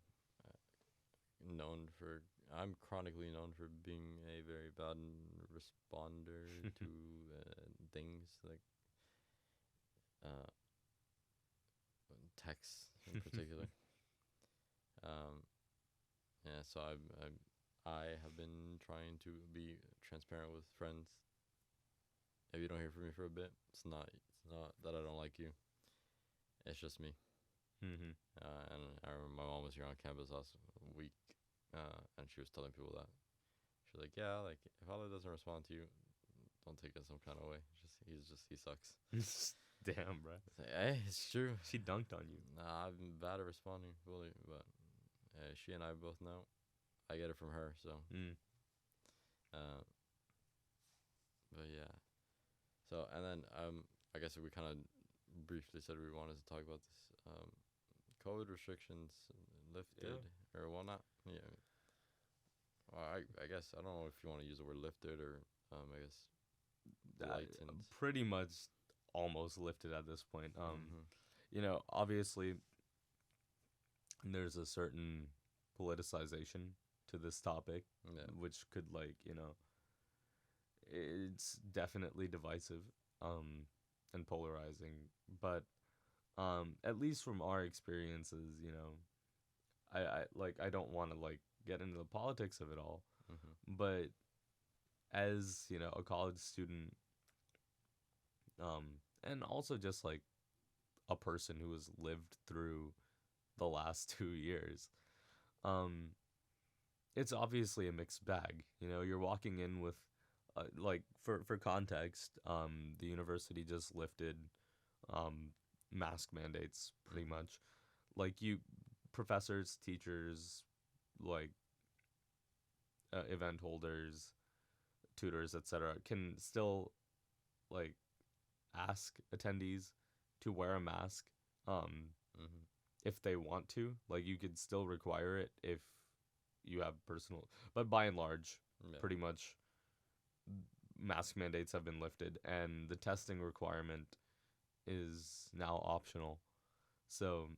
known for I'm chronically known for being a very bad responder to things like uh, texts in particular. Um, yeah, so I have been trying to be transparent with friends. If you don't hear from me for a bit, it's not that I don't like you. It's just me. Mm-hmm. And I remember my mom was here on campus last week, and she was telling people that she's like, yeah, like if Allah doesn't respond to you, don't take it some kind of way. He sucks. Damn, bro. It's like, hey, it's true. She dunked on you. Nah, I've been bad at responding fully, but she and I both know I get it from her. So, Mm. uh, but yeah. So and then I guess we kind of briefly said we wanted to talk about this COVID restrictions lifted or whatnot. Yeah. Well, I guess I don't know if you want to use the word lifted or I guess lightened. Pretty much almost lifted at this point. Mm-hmm. Obviously there's a certain politicization to this topic, Yeah. which could like, it's definitely divisive and polarizing, but at least from our experiences, I don't want to like get into the politics of it all, Mm-hmm. but as, a college student, and also just like a person who has lived through the last 2 years, um, it's obviously a mixed bag. You're walking in with, like for context, the university just lifted, mask mandates pretty Mm-hmm. much. Like professors, teachers, like event holders, tutors, etc., can still like ask attendees to wear a mask, um, Mm-hmm. if they want to. Like you could still require it if you have personal, but by and large, Yeah. pretty much mask mandates have been lifted, and the testing requirement is now optional. So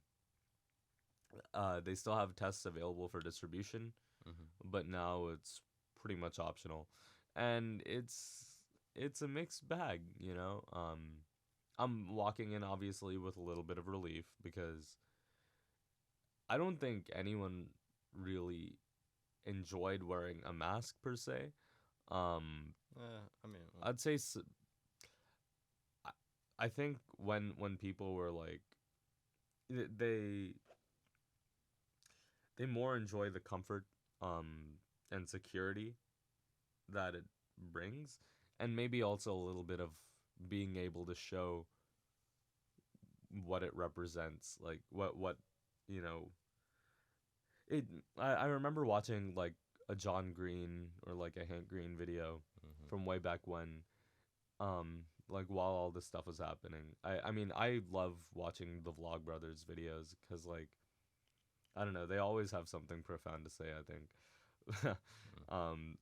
they still have tests available for distribution, Mm-hmm. but now it's pretty much optional, and it's a mixed bag. I'm walking in obviously with a little bit of relief because I don't think anyone really enjoyed wearing a mask per se. Um, I mean, I'd say I, I think when people were like they they more enjoy the comfort and security that it brings, and maybe also a little bit of being able to show what it represents, like what you know it I remember watching like a John Green or like a Hank Green video Mm-hmm. from way back when, like while all this stuff was happening. I mean, I love watching the Vlogbrothers videos because like I don't know, they always have something profound to say, I think.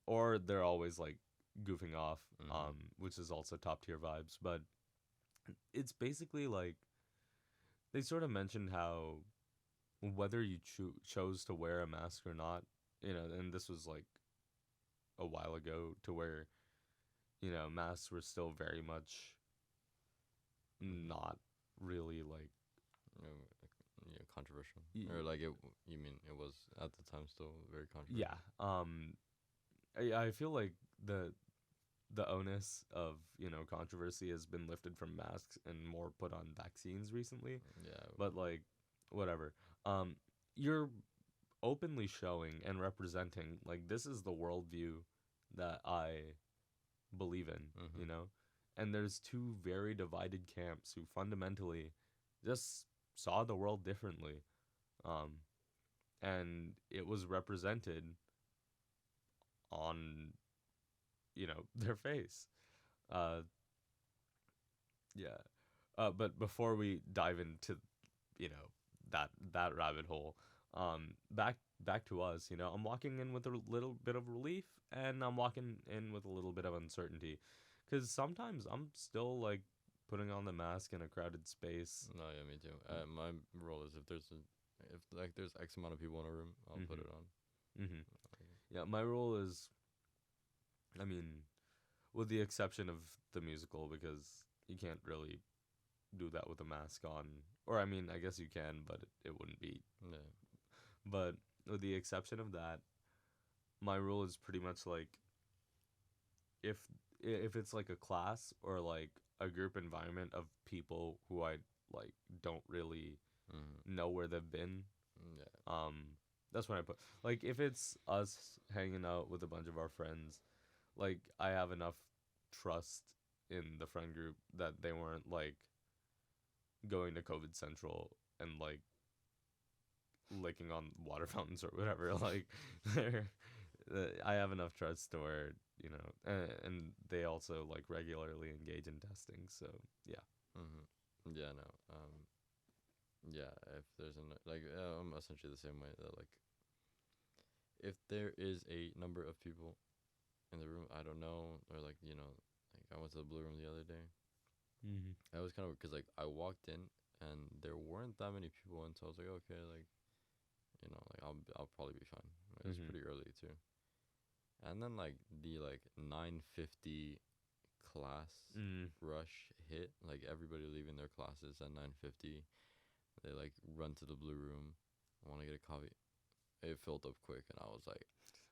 Or they're always like goofing off, Mm-hmm. which is also top tier vibes. But it's basically like they sort of mentioned how whether you chose to wear a mask or not, and this was like a while ago to where, masks were still very much Mm-hmm. not really like, Yeah, controversial, y- or like it. You mean it was at the time still very yeah. controversial? I feel like the the onus of controversy has been lifted from masks and more put on vaccines recently, Yeah. but like whatever. You're openly showing and representing like this is the worldview that I believe in, Mm-hmm. and there's two very divided camps who fundamentally just saw the world differently, um and it was represented on their face. uh yeah. But before we dive into you know that rabbit hole, back to us. I'm walking in with a little bit of relief, and I'm walking in with a little bit of uncertainty, because sometimes I'm still like putting on the mask in a crowded space. No, yeah, me too. My role is if like there's X amount of people in a room, I'll put Mhm. it on. Mhm. Yeah, my rule is, I mean, with the exception of the musical, because you can't really do that with a mask on. Or I mean, I guess you can, but it wouldn't be. Yeah. But with the exception of that, my rule is pretty much like if if it's like a class or like a group environment of people who I like don't really Mm-hmm. know where they've been, Yeah. um that's when I put, like, if it's us hanging out with a bunch of our friends, like I have enough trust in the friend group that they weren't like going to COVID Central and like licking on water fountains or whatever. Like, they're, I have enough trust to where and they also like regularly engage in testing. So yeah. Mm-hmm. Yeah. No. Yeah. If there's I'm essentially the same way. That like, if there is a number of people in the room I don't know, or like like I went to the blue room the other day. Mm-hmm. I was kind of because like I walked in and there weren't that many people, and so I was like, okay, like like I'll probably be fine. It was Mm-hmm. pretty early too, and then like the like 9:50 class Mm. rush hit. Like everybody leaving their classes at 9:50. They like run to the blue room, want to get a coffee. It filled up quick, and I was like,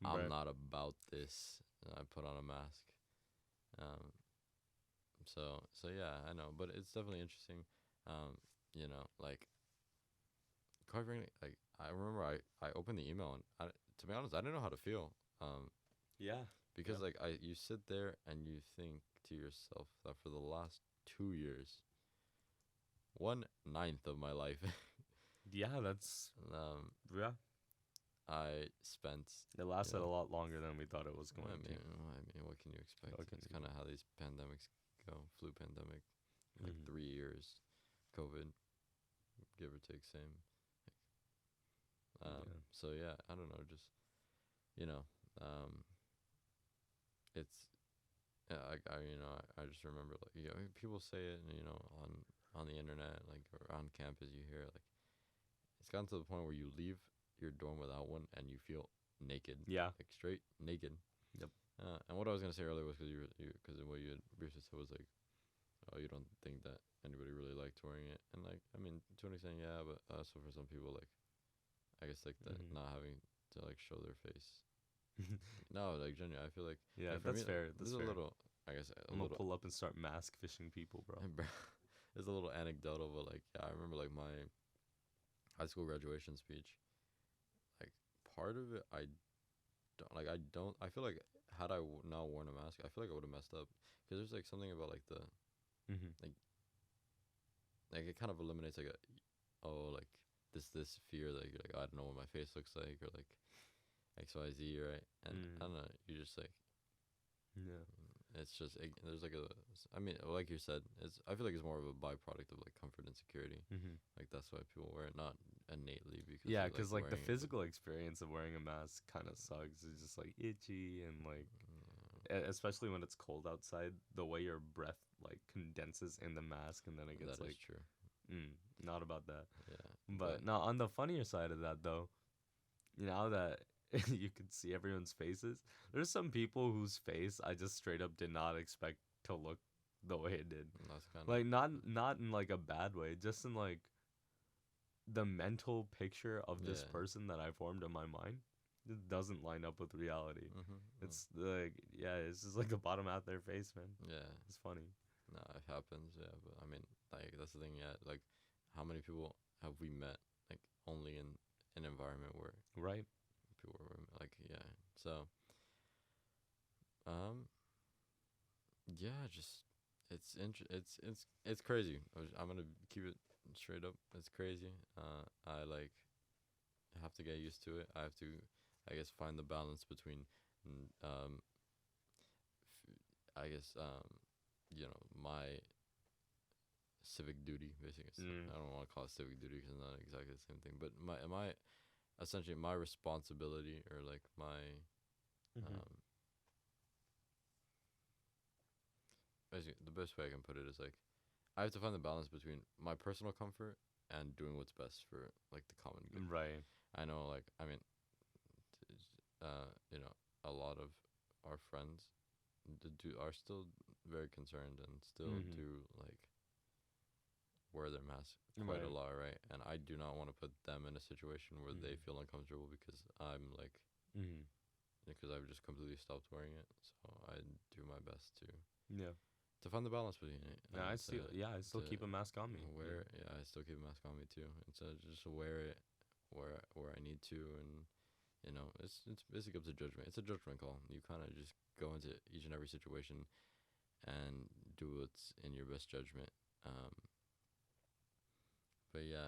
I'm Right. not about this. And I put on a mask. Um, so yeah, I know, but it's definitely interesting. Um, like quite frankly, like I remember I opened the email and to be honest, I didn't know how to feel. Yeah. Because Yep. like you sit there and you think to yourself that for the last 2 years, 1/9 of my life, Yeah. That's um, yeah. I spent, It you lasted a know, lot longer than we thought it was going to. what can you expect? What can It's you kind do? of how these pandemics go. Flu pandemic, like Mm-hmm. 3 years. COVID, give or take, same. Yeah. So yeah, I don't know, just you know, um, it's yeah, I just remember like people say it, on the internet, like around campus, you hear it, like it's gotten to the point where you leave your dorm without one and you feel naked, Yeah. like straight naked. Yep. And what I was gonna say earlier was because what you had briefly said was like, oh, you don't think that anybody really liked wearing it, and like I mean to an extent, yeah, but also for some people, like I guess like the Mm-hmm. not having to like show their face. No, like genuinely, I feel Yeah. like for That's me, fair. this That's is a fair. little, I guess a I'm gonna little, pull up and start mask fishing people, bro. it's a little anecdotal, but like yeah, I remember like my high school graduation speech. Like part of it, I feel like had I now worn a mask, I feel like I would have messed up because there's like something about like the Mm-hmm. like like it kind of eliminates like like this fear that you're like, oh, I don't know what my face looks like, or like XYZ, right? And I Mm. don't know, you just like, Yeah. it's just there's like I mean, like you said, I feel like it's more of a byproduct of like comfort and security. Hmm. Like that's why people wear it, not innately because Yeah, they like because like the wearing it. But physical experience of wearing a mask kind of sucks. It's just like itchy and like, especially when it's cold outside, the way your breath like condenses in the mask and then it gets that is like, true. mm, not about that. Yeah, but But now on the funnier side of that though, now that you could see everyone's faces, there's some people whose face I just straight up did not expect to look the way it did. that's kind of Like not in like a bad way, just in like the mental picture of this yeah. person that I formed in my mind. It doesn't line up with reality. Mm-hmm. It's like yeah, it's just like the bottom out their face, man. Yeah, It's funny. no, it happens. Yeah, but I mean, like that's the thing. Yeah, like how many people have we met like only in an environment where Right. people were like, yeah. So, um, yeah, just it's crazy. I'm gonna keep it straight up. It's crazy. I like have to get used to it. I have to, I guess, find the balance between, I guess, my civic duty. Basically, Mm. I don't want to call it civic duty because it's not exactly the same thing. But my essentially my responsibility or like my Mhm. um, basically the best way I can put it is like I have to find the balance between my personal comfort and doing what's best for like the common good. Right. I know, like I mean, a lot of our friends are still very concerned and still Mhm. do like wear their mask quite a Right. lot, right? And I do not want to put them in a situation where they Mhm. feel uncomfortable because I'm like Mhm. because I've just completely stopped wearing it. So I do my best Yeah. to find the balance between it No, I and still yeah, I to still keep a mask on me. wear. Yeah, I still keep a mask on me too, and so just wear it where I need to, and it's basically up to judgment. It's a judgment call. You kind of just go into each and every situation and do what's in your best judgment. Um, but yeah,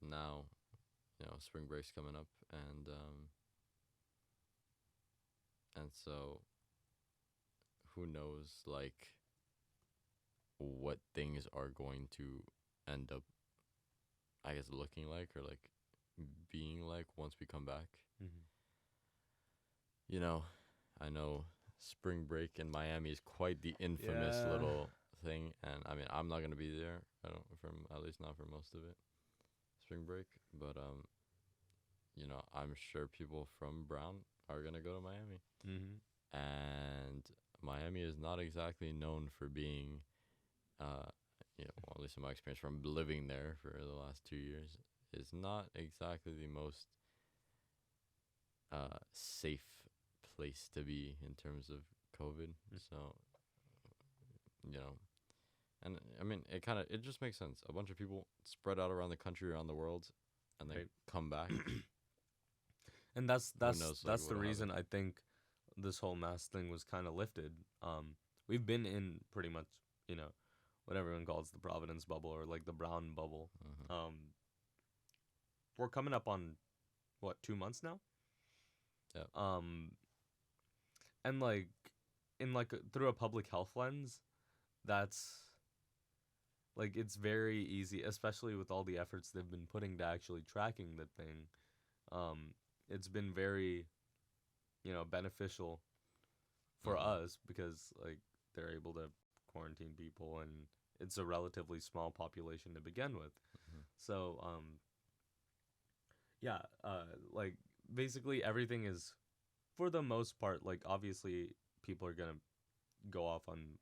now spring break's coming up, and so who knows like what things are going to end up, I guess, looking like or like being like once we come back. Mhm. You know, I know spring break in Miami is quite the infamous Yeah. little thing, and I mean I'm not gonna be there. I don't from at least not for most of it, spring break. But I'm sure people from Brown are gonna go to Miami, Mhm. and Miami is not exactly known for being, well, at least in my experience from living there for the last 2 years, is not exactly the most safe place to be in terms of COVID. Mm. So, you know, and I mean, it just makes sense. A bunch of people spread out around the country, around the world, and then Right. come back. And that's Who that's knows, like, that's the what'll happen? reason I think this whole mask thing was kind of lifted. We've been in pretty much, you know, what everyone calls the Providence bubble or like the brown bubble. Mm-hmm. Um, we're coming up on what 2 months now. Yeah. Um, and like in like through a public health lens, that's like it's very easy, especially with all the efforts they've been putting to actually tracking the thing. Um, it's been very, beneficial for Mm-hmm. us because like they're able to quarantine people and it's a relatively small population to begin with. Mm-hmm. So yeah, like basically everything is for the most part like obviously people are going to go off on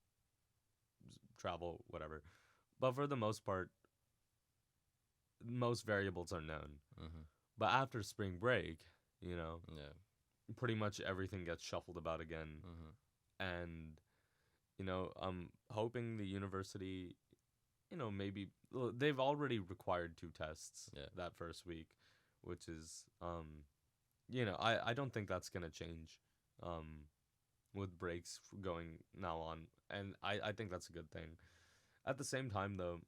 travel whatever. But for the most part most variables are known. Mm-hmm. But after spring break, you know, Yeah. pretty much everything gets shuffled about again Mm-hmm. and I'm hoping the university, maybe they've already required 2 tests Yeah. that first week, which is, I don't think that's gonna change, with breaks going now on, and I think that's a good thing. At the same time, though,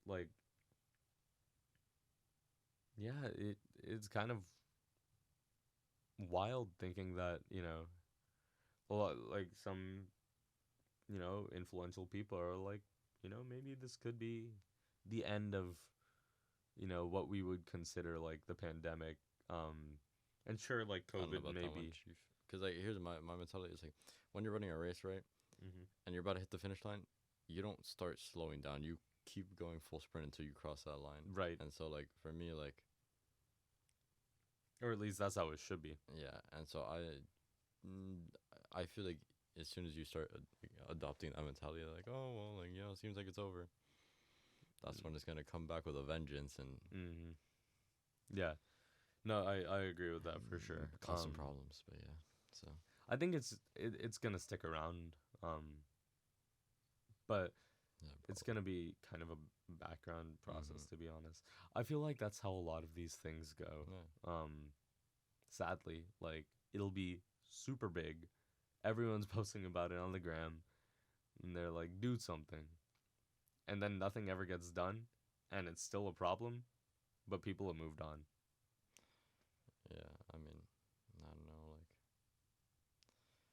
like, yeah, it's kind of wild thinking that, like some, influential people are like, maybe this could be the end of, what we would consider like the pandemic. And sure, like I don't know COVID about that one, maybe. Chief. Because like, here's my mentality is like, when you're running a race, right, Hmm. and you're about to hit the finish line, you don't start slowing down. You keep going full sprint until you cross that line. Right. And so like for me, like, Or at least that's how it should be. yeah, and so mm, I feel like as soon as you start adopting that mentality, like, oh well, like, it seems like it's over. That's when it's gonna come back with a vengeance and Mm-hmm. Yeah. No, I agree with that for sure. cause some problems. But yeah, so I think it's gonna stick around. But yeah, it's gonna be kind of a background process, to be honest. I feel like that's how a lot of these things go. yeah, Sadly, like it'll be super big. Everyone's posting about it on the gram, and they're like, "Do something," and then nothing ever gets done, and it's still a problem, but people have moved on. yeah. I mean, I don't know, like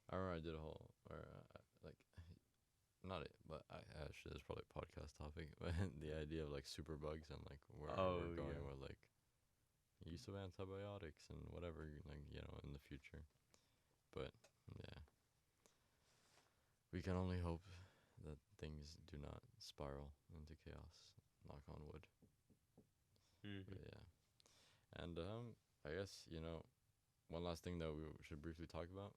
I remember I did a whole or like not it, but I actually there's probably a podcast topic, but the idea of like super bugs and like where Oh we're going yeah. with like use of antibiotics and whatever, like, in the future. But yeah, we can only hope that things do not spiral into chaos. Knock on wood. Mm-hmm. But yeah, and I guess one last thing that we should briefly talk about,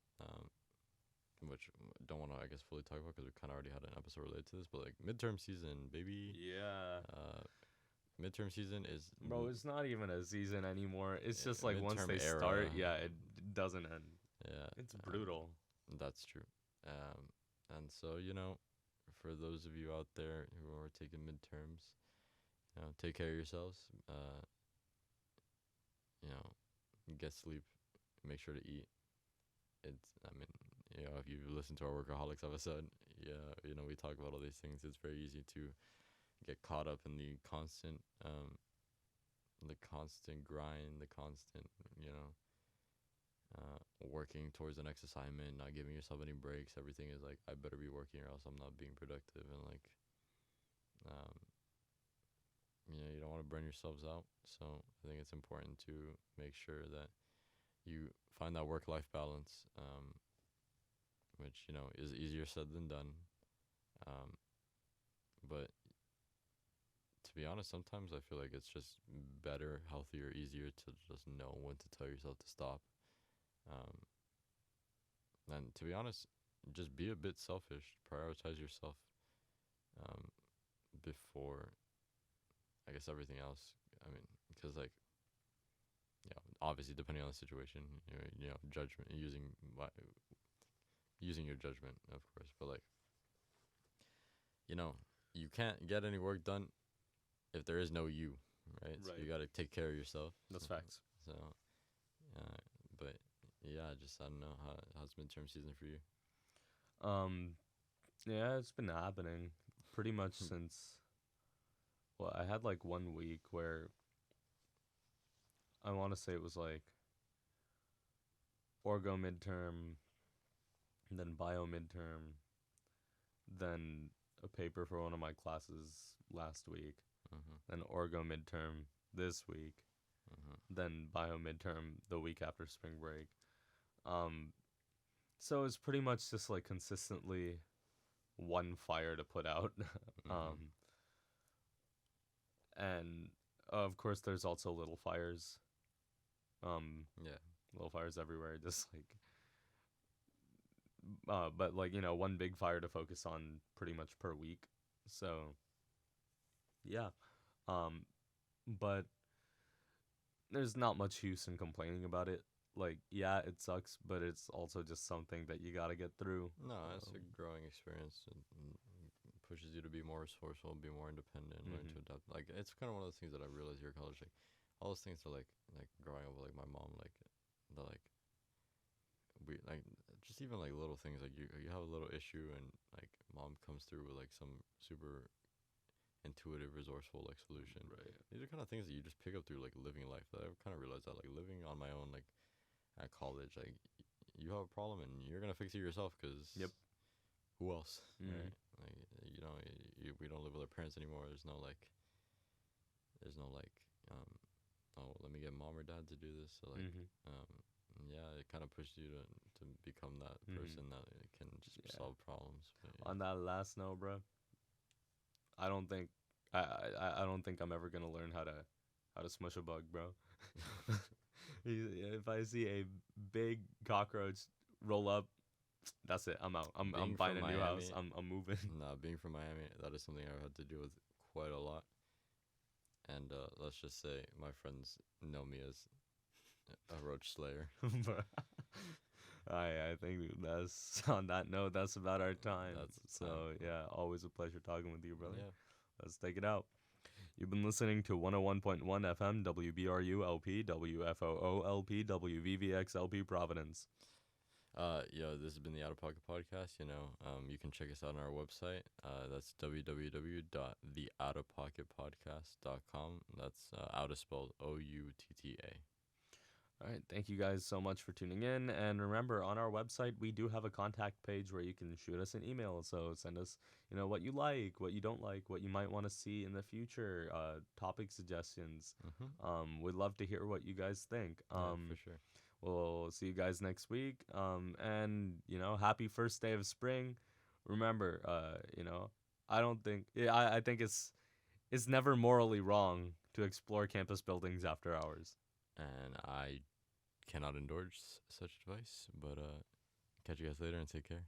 which don't want to I guess fully talk about because we kind of already had an episode related to this, but like midterm season, baby. Yeah. Midterm season is Bro, it's not even a season anymore. It's just like once midterm they era. start, yeah, it doesn't end. Yeah, It's brutal. that's true. And so for those of you out there who are taking midterms, take care of yourselves. You know, get sleep. Make sure to eat. I mean, if you listen to our workaholics episode, yeah, we talk about all these things. It's very easy to get caught up in the constant grind, the constant, working towards the next assignment, not giving yourself any breaks. Everything is like, I better be working or else I'm not being productive. And like, um, you don't want to burn yourselves out. So I think it's important to make sure that you find that work-life balance, which, is easier said than done. But to be honest, sometimes I feel like it's just better, healthier, easier to just know when to tell yourself to stop. Um, and to be honest, just be a bit selfish. Prioritize yourself before, I guess, everything else. I mean, because like, obviously depending on the situation, judgment using your judgment, of course. But like, you can't get any work done if there is no you, right? So you got to take care of yourself. That's facts. So, but yeah, just I don't know how's midterm season for you. Yeah, it's been happening pretty much since. Well, I had like 1 week where I want to say it was like orgo midterm, then bio midterm, then a paper for one of my classes last week, then orgo midterm this week, then bio midterm the week after spring break. So it's pretty much just like consistently one fire to put out. And of course there's also little fires. Yeah. Little fires everywhere, just like but like, one big fire to focus on pretty much per week. So yeah. But there's not much use in complaining about it. Like, yeah, it sucks, but it's also just something that you gotta get through. No, it's a growing experience and pushes you to be more resourceful, be more independent, learn to adapt. Like, it's kind of one of those things that I realized here at college. Like, all those things are like growing up with like my mom, like the like we like just even like little things like you have a little issue and like mom comes through with like some super intuitive, resourceful like solution. Right. These are kind of things that you just pick up through like living life. That I've kind of realized that like living on my own, like at college, like you have a problem and you're gonna fix it yourself, cause Yep. who else, Mm. right? Like we don't live with our parents anymore. There's no like oh, let me get mom or dad to do this. So like Mm-hmm. yeah, it kind of pushes you to become that person that can just solve problems. But, yeah. On that last note, bro, I don't think I don't think I'm ever gonna learn how to smush a bug, bro. If I see a big cockroach roll up, that's it. I'm out. I'm Being buying a from new house. Miami, I'm moving. nah, being from Miami, that is something I've had to deal with quite a lot. And let's just say my friends know me as a roach slayer. But I think that's on that note. That's about our time. That's So time. yeah, always a pleasure talking with you, brother. Yeah. Let's take it out. You've been listening to 101.1 FM WBRU LP WFOO LP WVVX LP Providence. This has been the Outta Pocket Podcast. You can check us out on our website. That's www.theoutapocketpodcast.com. That's Outta spelled OUTTA. All right, thank you guys so much for tuning in. And remember, on our website, we do have a contact page where you can shoot us an email. So send us, what you like, what you don't like, what you might want to see in the future, topic suggestions. We'd love to hear what you guys think. Yeah, for sure. We'll see you guys next week. And happy first day of spring. Remember, I don't think I think it's never morally wrong to explore campus buildings after hours. And I cannot endorse such advice, but catch you guys later and take care.